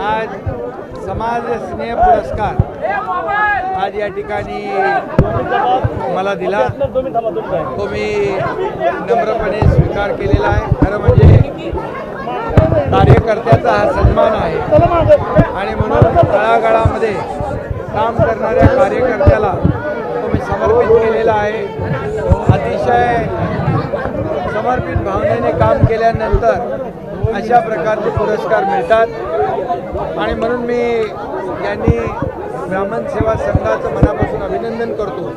आज समाज स्नेह पुरस्कार आज या ठिकाणी मला दिला, तो मी नम्रपणे स्वीकार केलेला आहे। खरं म्हणजे कार्यकर्त्याचा हा सन्मान आहे आणि म्हणून तळागाळामध्ये काम करणाऱ्या कार्यकर्त्याला तो मी समर्पित केलेला आहे। अतिशय समर्पित भावनेने काम केल्यानंतर अशा प्रकारचे पुरस्कार मिळतात आणि म्हणून मी यांनी ब्राह्मण सेवा संघाचं मनापासून अभिनंदन करतो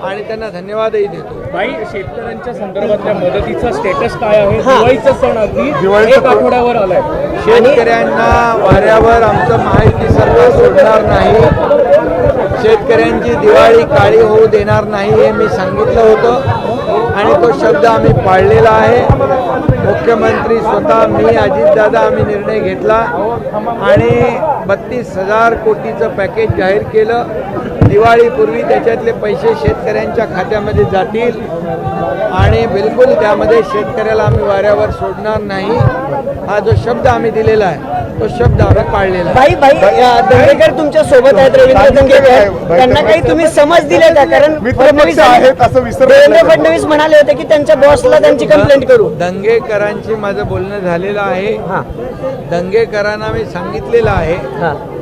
आणि त्यांना धन्यवादही देतो। बाई, शेतकऱ्यांच्या संदर्भातल्या मदतीचा स्टेटस काय आहे? दिवाळीचा सण अगदी एक आठवड्यावर आलाय। शेतकऱ्यांना वाऱ्यावर आमचं महायुती सरकार सोडणार नाही, शेतकऱ्यांची दिवाळी काळी होऊ देणार नाही हे मी सांगितलं होतं आणि तो शब्द आम्ही पाळलेला आहे। मुख्यमंत्री स्वतः मी अजितदादा आम्ही निर्णय घेतला आणि 32,000 कोटीचं पॅकेज जाहीर केलं। दिवाळीपूर्वी त्याच्यातले पैसे शेतकऱ्यांच्या खात्यामध्ये जातील आणि बिलकुल त्यामध्ये शेतकऱ्याला आम्ही वाऱ्यावर सोडणार नाही हा जो शब्द आम्ही दिलेला आहे तो शब्द आम्ही पाळलेला आहे। दंगेकर तुमच्या सोबत आहेत, रवींद्र दंगेकर, त्यांना काही तुम्ही समज दिले का? कारण देवेंद्र फडणवीस म्हणाले होते की त्यांच्या बॉसला त्यांची कंप्लेंट करू। दंगेकरांची माझं बोलणं झालेलं आहे। दंगेकरांना मी सांगितलेलं आहे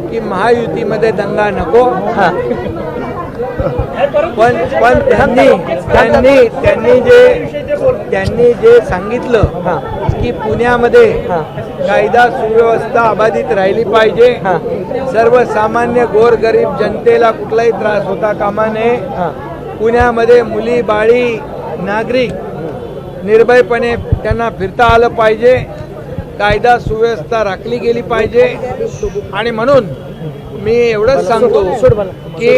की महायुतीमध्ये दंगा नको, पण त्यांनी जे सांगितलं की पुण्यामध्ये कायदा सुव्यवस्था अबाधित राहिली पाहिजे, सर्वसामान्य गोरगरीब जनतेला कुठलाही त्रास होता कामा नये, पुण्यामध्ये मुली बाळी नागरिक निर्भयपणे त्यांना फिरता आलं पाहिजे, कायदा सुव्यवस्था राखली गेली पाहिजे आणि म्हणून मी एवढंच सांगतो की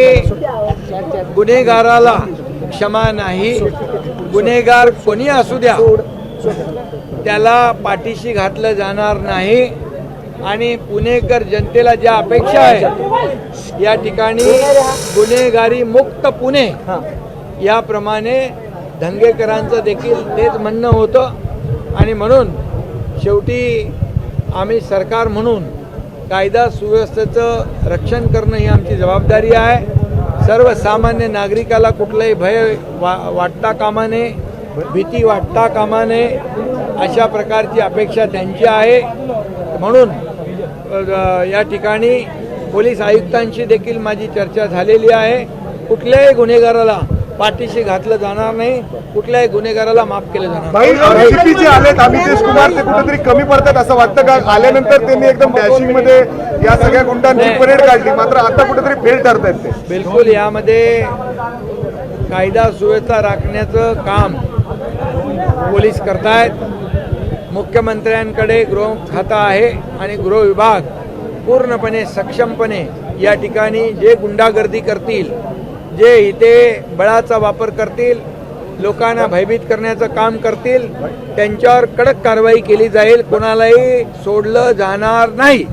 गुन्हेगाराला क्षमा नाही, गुन्हेगार कोणी असू द्या त्याला पाठीशी घातलं जाणार नाही आणि पुणेकर जनतेला ज्या अपेक्षा आहे या ठिकाणी गुन्हेगारी मुक्त पुणे याप्रमाणे दंगेकरांचं देखील तेच म्हणणं होतं आणि म्हणून शेवटी आम्ही सरकार म्हणून कायदा सुव्यवस्थेचं रक्षण करणं ही आमची जबाबदारी आहे। सर्वसामान्य नागरिकाला कुठलाही भय वाटता कामा नये, भीती वाटता कामा नये अशा प्रकारची अपेक्षा त्यांची आहे। म्हणून या ठिकाणी पोलीस आयुक्तांशी देखील माझी चर्चा झालेली आहे। कुठल्याही गुन्हेगाराला पाठीशी घातलं जाणार नाही, कुठल्याही गुन्हेगाराला माफ केलं जाणार नाही। जे आलेत अमितेश कुमार ते कुठेतरी कमी पडतात असं वाटतं का? आल्यानंतर त्यांनी एकदम डॅशिंग मध्ये या सगळ्या गुंडांची परेड काढली, मात्र आता कुठेतरी फेल ठरतायत ते। बिलकुल यामध्ये कायदा सुव्यवस्था राखण्याचं काम पोलीस करतायत। मुख्यमंत्र्यांकडे गृह खातं आहे आणि गृह विभाग पूर्णपणे सक्षमपणे या ठिकाणी जे गुंडागर्दी करतील, जे इथे बळाचा वापर करतील, लोकांना भयभीत करण्याचं काम करतील, त्यांच्यावर कडक कारवाई केली जाईल, कोणालाही सोडलं जाणार नाही।